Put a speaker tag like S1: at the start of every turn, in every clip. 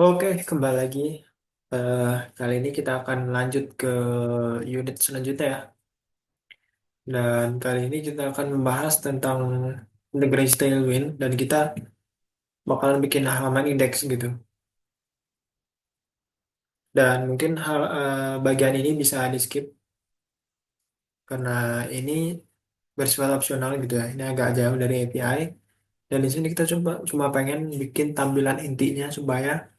S1: Oke, kembali lagi. Eh, Kali ini kita akan lanjut ke unit selanjutnya ya. Dan kali ini kita akan membahas tentang Lagrange Tailwind dan kita bakalan bikin halaman indeks gitu. Dan mungkin bagian ini bisa di skip karena ini bersifat opsional gitu ya. Ini agak jauh dari API. Dan di sini kita coba cuma pengen bikin tampilan intinya supaya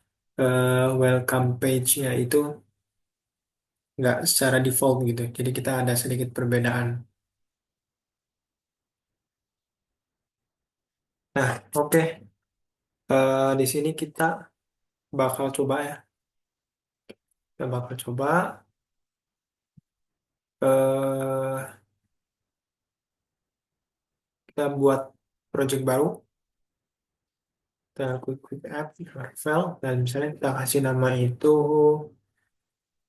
S1: welcome page-nya itu nggak secara default gitu. Jadi kita ada sedikit perbedaan. Nah, oke. Di sini kita bakal coba ya. Kita bakal coba eh kita buat project baru. Kita quick app, Marvel, dan misalnya kita kasih nama itu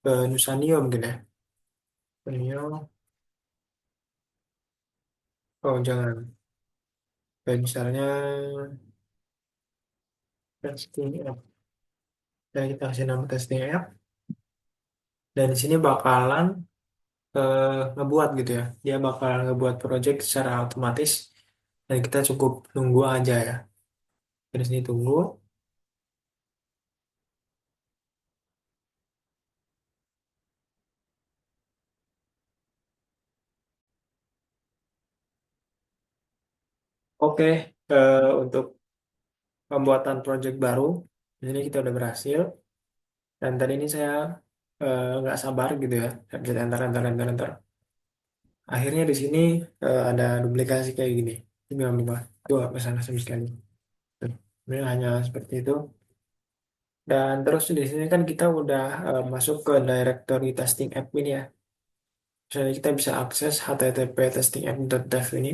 S1: Nusanio mungkin ya. Nusanio. Oh, jangan. Dan misalnya testing app. Dan kita kasih nama testing app. Dan di sini bakalan ngebuat gitu ya. Dia bakalan ngebuat project secara otomatis. Dan kita cukup nunggu aja ya. Dari sini tunggu. Oke, untuk pembuatan project baru. Ini kita udah berhasil. Dan tadi ini saya nggak sabar gitu ya. Saya bisa enter, enter, enter, enter. Akhirnya di sini ada duplikasi kayak gini. Ini memang itu nggak masalah sama sekali. Tuh, ini hanya seperti itu. Dan terus di sini kan kita udah masuk ke directory testing admin ya. Misalnya kita bisa akses http testingapp.dev ini.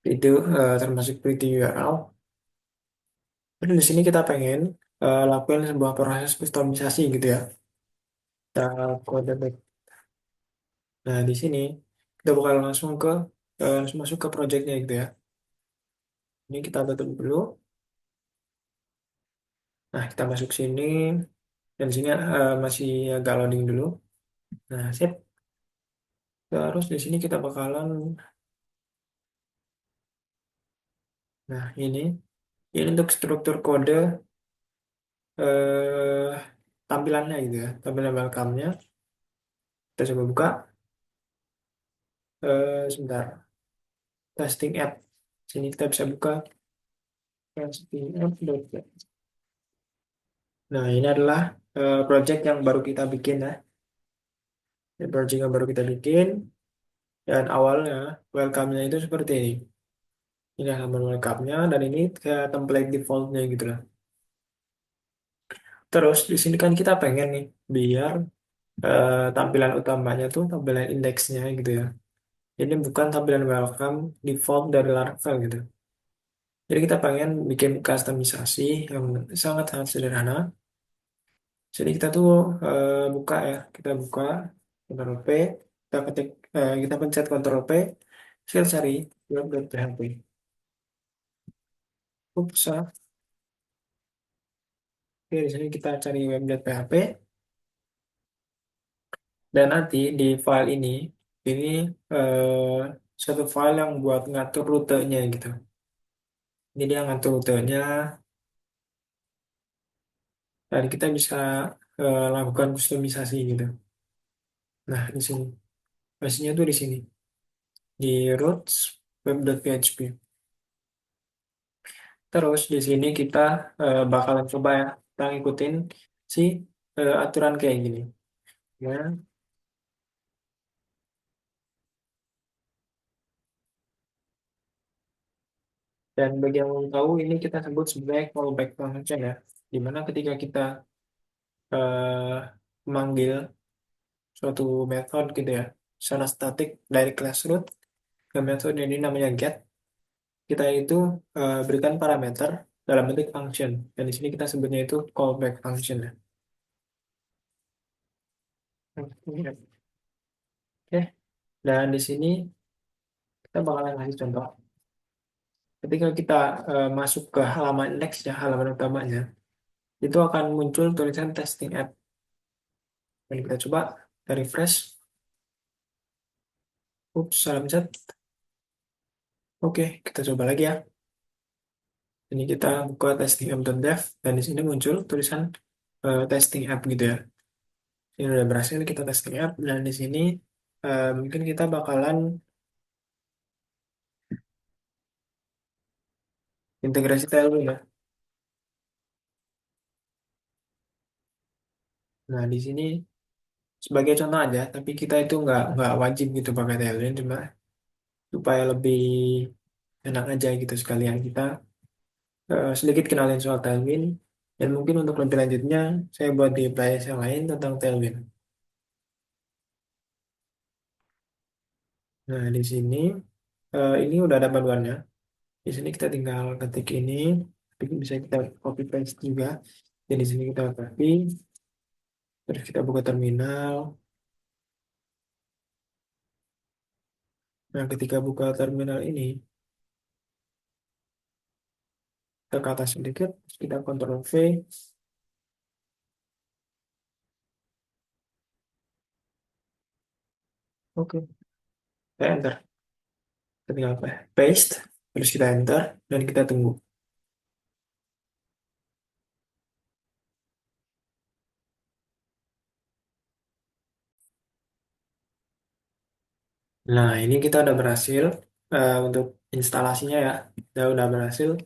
S1: Itu termasuk pretty URL. Dan di sini kita pengen lakukan sebuah proses kustomisasi gitu ya. Kita kode back. Nah, di sini kita bakal langsung masuk ke projectnya gitu ya. Ini kita tutup dulu. Nah, kita masuk sini dan sini masih agak loading dulu. Nah, sip. Terus di sini kita bakalan, nah ini untuk struktur kode eh, tampilannya gitu ya, tampilan welcome-nya. Kita coba buka. Sebentar, testing app. Sini kita bisa buka testing app. Nah, ini adalah project yang baru kita bikin ya. Ini project yang baru kita bikin. Dan awalnya welcome-nya itu seperti ini. Ini halaman welcome-nya dan ini kayak template default-nya gitu lah. Terus di sini kan kita pengen nih biar tampilan utamanya tuh tampilan indeksnya gitu ya. Ini bukan tampilan welcome default dari Laravel gitu. Jadi kita pengen bikin customisasi yang sangat-sangat sederhana. Jadi kita tuh buka ya, kita buka Ctrl P, kita ketik, kita pencet Ctrl P, saya cari web.php. Ups, oke, di sini kita cari web.php dan nanti di file ini satu file yang buat ngatur rutenya gitu. Jadi dia ngatur rutenya dan kita bisa lakukan kustomisasi gitu. Nah, di sini. Pastinya tuh di sini di routes web.php. Terus di sini kita bakalan coba ya kita ngikutin si aturan kayak gini ya. Dan bagi yang belum tahu ini kita sebut sebagai callback function ya. Dimana ketika kita eh, memanggil suatu metode gitu ya secara statik dari class root ke metode ini namanya get, kita itu berikan parameter dalam bentuk function dan di sini kita sebutnya itu callback function ya. Oke, dan di sini kita bakalan kasih contoh. ketika kita masuk ke halaman index ya, halaman utamanya, itu akan muncul tulisan testing app. Dan kita coba kita refresh. Ups, salah pencet. Oke, kita coba lagi ya. Ini kita buka testing app.dev dan di sini muncul tulisan testing app gitu ya. Ini udah berhasil kita testing app dan di sini mungkin kita bakalan integrasi Tailwind ya. Nah, di sini sebagai contoh aja, tapi kita itu nggak wajib gitu pakai Tailwind, cuma supaya lebih enak aja gitu sekalian kita sedikit kenalin soal Tailwind dan mungkin untuk lebih lanjutnya saya buat di playlist yang lain tentang Tailwind. Nah, di sini ini udah ada panduannya. Di sini kita tinggal ketik ini, tapi bisa kita copy paste juga. Jadi di sini kita copy, terus kita buka terminal. Nah, ketika buka terminal ini, kita ke atas sedikit, terus kita Ctrl V. Oke, kita enter. Kita tinggal paste, terus kita enter, dan kita tunggu. Nah, ini kita udah berhasil untuk instalasinya ya. Kita udah berhasil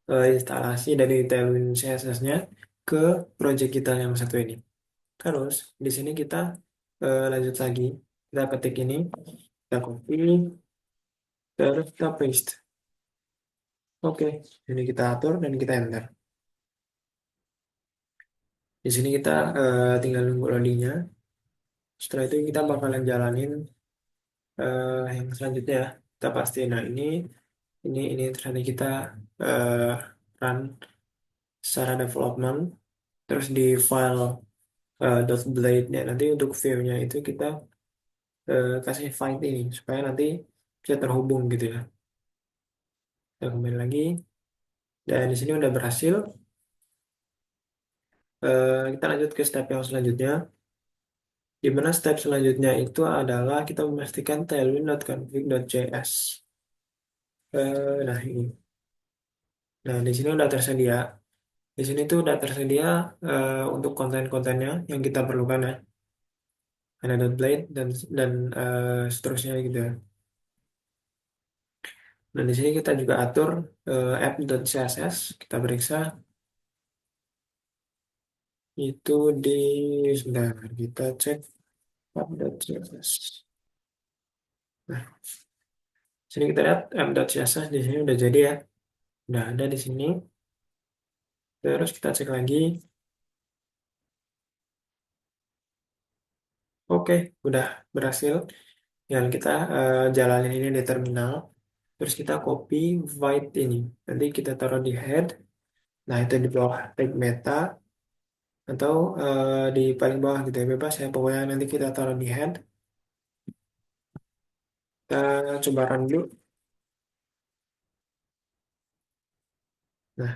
S1: instalasi dari Tailwind CSS-nya ke project kita yang satu ini. Terus, di sini kita lanjut lagi. Kita ketik ini, kita copy, terus kita paste. Oke, ini kita atur dan kita enter. Di sini kita tinggal nunggu loadingnya. Setelah itu kita bakalan jalanin yang selanjutnya ya. Kita pasti, nah ini terus nanti kita eh, run secara development. Terus di file .blade-nya nanti untuk view-nya itu kita kasih find ini supaya nanti bisa terhubung gitu ya. Kita kembali lagi dan di sini udah berhasil. Kita lanjut ke step yang selanjutnya. Di mana step selanjutnya itu adalah kita memastikan tailwind.config.js. Nah ini. Nah di sini udah tersedia. Di sini tuh udah tersedia untuk konten-kontennya yang kita perlukan ya. Ada .blade dan seterusnya gitu ya. Dan di sini kita juga atur app.css. Kita periksa itu di sebentar kita cek app.css. Nah, sini kita lihat app.css di sini udah jadi ya. Udah ada di sini. Terus kita cek lagi. Oke, udah berhasil. Yang kita jalanin ini di terminal. Terus kita copy void ini. Nanti kita taruh di head. Nah, itu di bawah tag meta atau di paling bawah gitu ya, bebas ya. Pokoknya nanti kita taruh di head. Kita coba run dulu. Nah,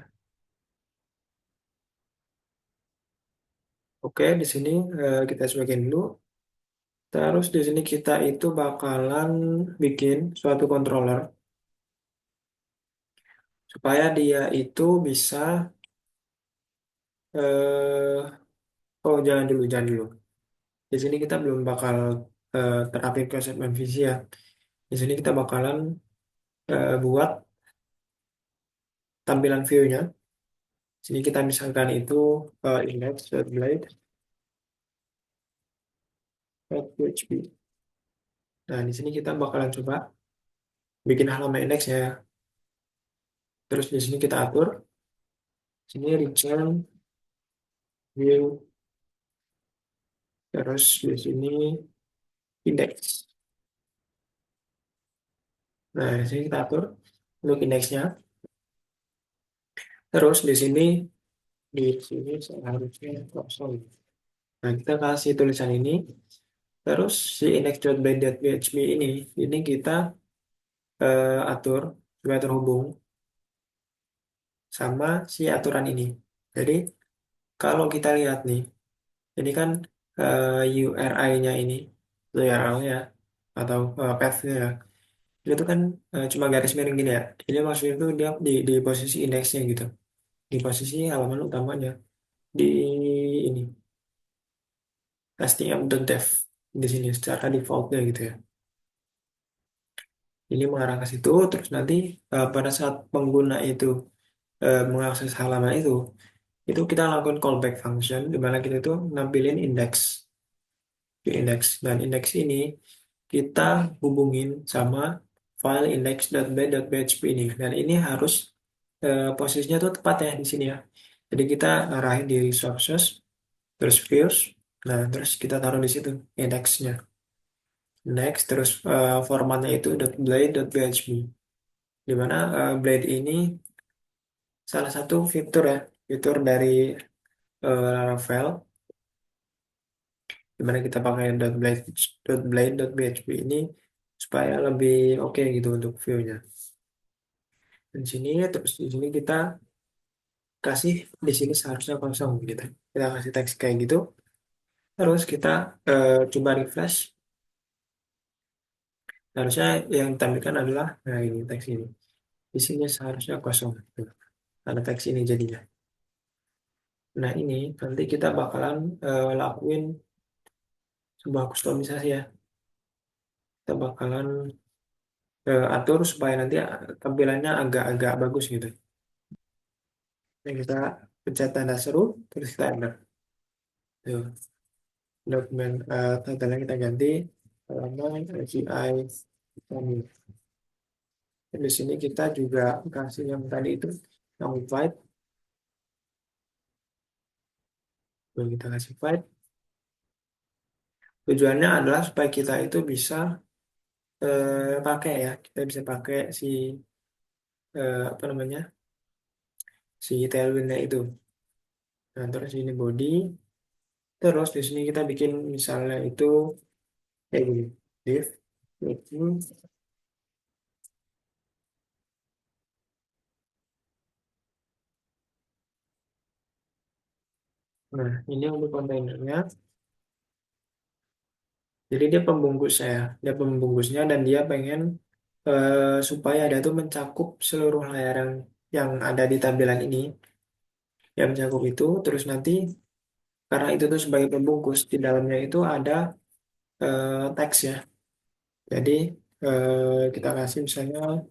S1: oke, di sini kita sebagian dulu. Terus di sini kita itu bakalan bikin suatu controller supaya dia itu bisa oh jangan dulu. Di sini kita belum bakal terapin konsep MVC ya. Di sini kita bakalan buat tampilan view-nya. Sini kita misalkan itu index.blade .php. Nah, di sini kita bakalan coba bikin halaman index ya. Terus di sini kita atur, sini return view, terus di sini index. Nah, di sini kita atur untuk indeksnya. Terus di sini seharusnya kosong. Nah, kita kasih tulisan ini. Terus si index.blade.php ini kita atur supaya terhubung. sama si aturan ini. Jadi kalau kita lihat nih, ini kan URI-nya ini, URL-nya atau path-nya ya, itu kan cuma garis miring gini ya. Jadi maksudnya itu dia di posisi indeksnya gitu, di posisi halaman utamanya di ini stm.dev di sini secara defaultnya gitu ya. Ini mengarah ke situ, terus nanti pada saat pengguna itu mengakses halaman itu kita lakukan callback function di mana kita itu nampilin indeks di indeks dan indeks ini kita hubungin sama file index.bat.php ini dan ini harus posisinya tuh tepat ya di sini ya. Jadi kita arahin di sources terus views, nah terus kita taruh di situ indeksnya. Next terus formatnya itu .blade.php di mana Blade ini salah satu fitur ya, fitur dari Laravel di mana kita pakai .blade.php ini supaya lebih oke gitu untuk view-nya. Dan sini terus di sini kita kasih di sini seharusnya kosong gitu. Kita kasih teks kayak gitu. Terus kita coba refresh. Harusnya yang ditampilkan adalah nah ini teks ini. Di sini seharusnya kosong. Tuh, ada teks ini jadinya. Nah ini nanti kita bakalan lakuin sebuah kustomisasi ya. Kita bakalan atur supaya nanti tampilannya agak-agak bagus gitu. Yang kita pencet tanda seru, terus kita enter. Tuh, dokumen title kita ganti halaman API kami. Dan di sini kita juga kasih yang tadi itu yang invite, lalu kita kasih invite. Tujuannya adalah supaya kita itu bisa pakai ya, kita bisa pakai si apa namanya si tailwindnya itu. Nah terus ini body, terus di sini kita bikin misalnya itu kayak gini, div, itu. Nah ini untuk kontainernya. Jadi dia pembungkus saya, dia pembungkusnya dan dia pengen supaya dia tuh mencakup seluruh layar yang ada di tampilan ini, yang mencakup itu. Terus nanti karena itu tuh sebagai pembungkus di dalamnya itu ada teks ya. Jadi kita kasih misalnya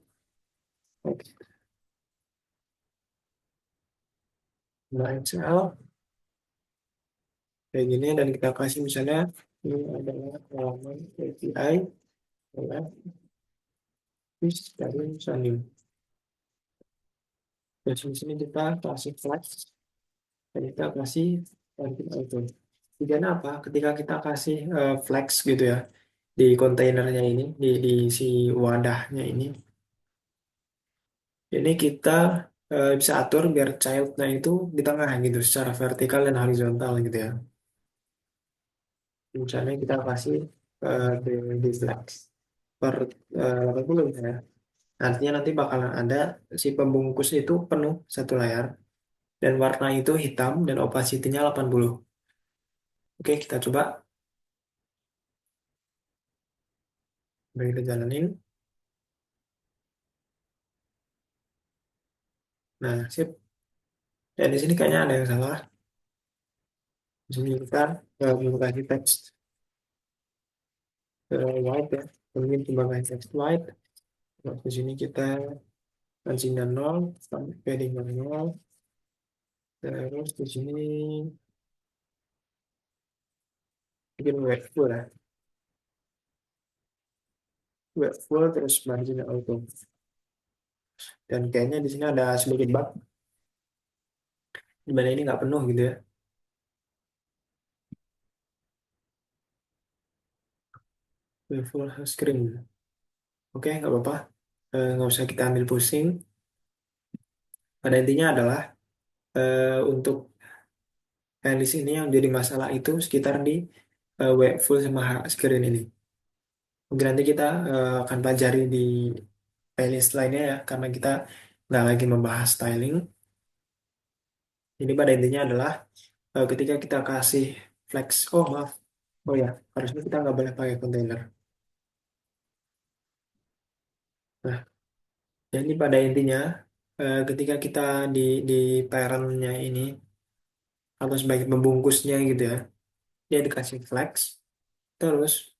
S1: teks XL kayak gini dan kita kasih misalnya ini adalah halaman API ya, dari Sony. Terus di sini kita kasih flash dan kita kasih target auto. Tujuannya apa? Ketika kita kasih flex gitu ya di kontainernya ini, di si wadahnya ini kita bisa atur biar childnya itu di tengah gitu, secara vertikal dan horizontal gitu ya. Misalnya kita kasih di flex per 80 misalnya. Artinya nanti bakalan ada si pembungkus itu penuh satu layar dan warna itu hitam dan opacity-nya 80. Oke, kita coba. Mari kita jalanin. Nah, sip. Ya, di sini kayaknya ada yang salah. Di sini kita belum kasih teks white ya. Mungkin cuma kasih teks white. Nah, di sini kita pancingnya nol, sampai paddingnya nol. Terus di sini bikin wet full ya. Wet full terus marginnya auto. Dan kayaknya di sini ada sedikit bug. Di mana ini nggak penuh gitu ya. Wet full screen. Oke, nggak apa-apa. Nggak usah kita ambil pusing. Pada intinya adalah untuk di sini yang jadi masalah itu sekitar di web full sama screen ini. Mungkin nanti kita akan pelajari di playlist lainnya ya, karena kita nggak lagi membahas styling. Ini pada intinya adalah ketika kita kasih flex, oh maaf, oh ya, harusnya kita nggak boleh pakai kontainer. Nah, jadi pada intinya ketika kita di di parentnya ini atau sebagai pembungkusnya gitu ya, dia dikasih flex, terus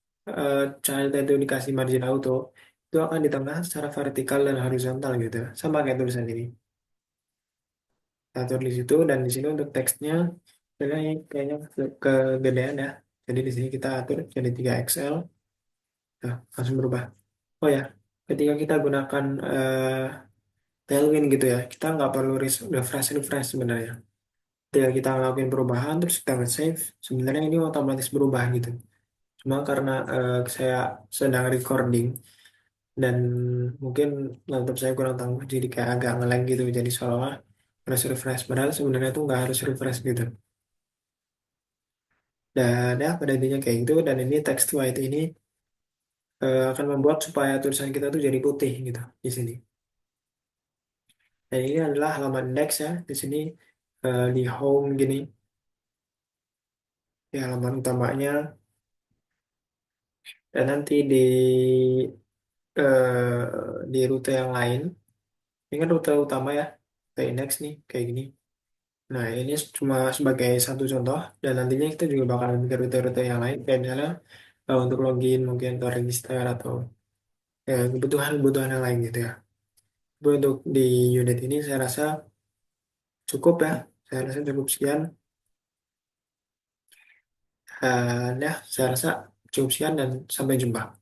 S1: child itu dikasih margin auto, itu akan di tengah secara vertikal dan horizontal gitu, sama kayak tulisan ini. Atur di situ dan di sini untuk teksnya ini kayaknya kegedean ya. Jadi di sini kita atur jadi 3 XL. Nah, langsung berubah. Oh ya, ketika kita gunakan Tailwind gitu ya, kita nggak perlu refresh sebenarnya. Ketika kita ngelakuin perubahan terus kita nge-save, sebenarnya ini otomatis berubah gitu. Cuma karena saya sedang recording dan mungkin laptop saya kurang tangguh jadi kayak agak nge-lag gitu. Jadi seolah harus refresh. Padahal sebenarnya tuh nggak harus refresh gitu. Dan ya pada intinya kayak gitu. Dan ini text white ini akan membuat supaya tulisan kita tuh jadi putih gitu di sini. Dan ini adalah halaman index ya. Di sini di home gini, di halaman utamanya. Dan nanti di rute yang lain, ini kan rute utama ya, rute index nih kayak gini. Nah ini cuma sebagai satu contoh. Dan nantinya kita juga bakal bikin rute-rute yang lain. Kayak misalnya untuk login mungkin atau register atau kebutuhan-kebutuhan yang lain gitu ya. Tapi untuk di unit ini saya rasa cukup ya. Saya rasa cukup sekian. Dan ya, saya rasa cukup sekian dan sampai jumpa.